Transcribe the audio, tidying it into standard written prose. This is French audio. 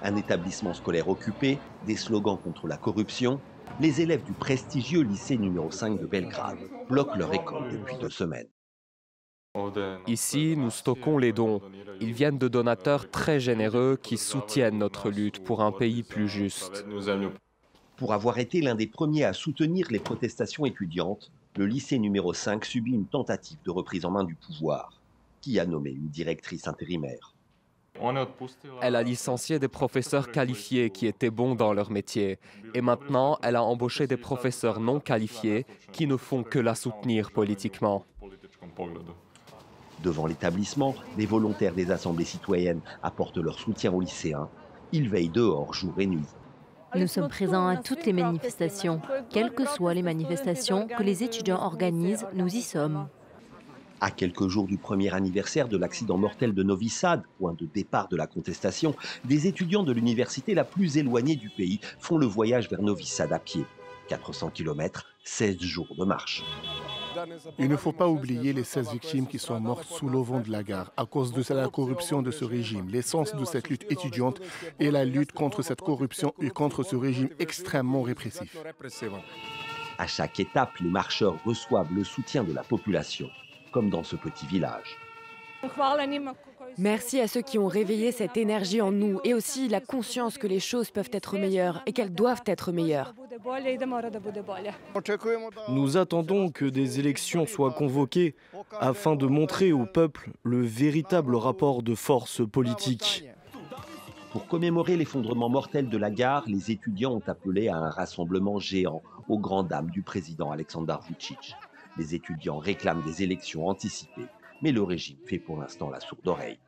Un établissement scolaire occupé, des slogans contre la corruption. Les élèves du prestigieux lycée numéro 5 de Belgrade bloquent leur école depuis 2 semaines. Ici, nous stockons les dons. Ils viennent de donateurs très généreux qui soutiennent notre lutte pour un pays plus juste. Pour avoir été l'un des premiers à soutenir les protestations étudiantes, le lycée numéro 5 subit une tentative de reprise en main du pouvoir, qui a nommé une directrice intérimaire. Elle a licencié des professeurs qualifiés qui étaient bons dans leur métier. Et maintenant, elle a embauché des professeurs non qualifiés qui ne font que la soutenir politiquement. Devant l'établissement, les volontaires des assemblées citoyennes apportent leur soutien aux lycéens. Ils veillent dehors jour et nuit. Nous sommes présents à toutes les manifestations. Quelles que soient les manifestations que les étudiants organisent, nous y sommes. À quelques jours du premier anniversaire de l'accident mortel de Novi Sad, point de départ de la contestation, des étudiants de l'université la plus éloignée du pays font le voyage vers Novi Sad à pied. 400 km, 16 jours de marche. Il ne faut pas oublier les 16 victimes qui sont mortes sous l'auvent de la gare à cause de la corruption de ce régime. L'essence de cette lutte étudiante est la lutte contre cette corruption et contre ce régime extrêmement répressif. À chaque étape, les marcheurs reçoivent le soutien de la population, comme dans ce petit village. Merci à ceux qui ont réveillé cette énergie en nous et aussi la conscience que les choses peuvent être meilleures et qu'elles doivent être meilleures. Nous attendons que des élections soient convoquées afin de montrer au peuple le véritable rapport de force politique. Pour commémorer l'effondrement mortel de la gare, les étudiants ont appelé à un rassemblement géant aux grandes dames du président Aleksandar Vučić. Les étudiants réclament des élections anticipées, mais le régime fait pour l'instant la sourde oreille.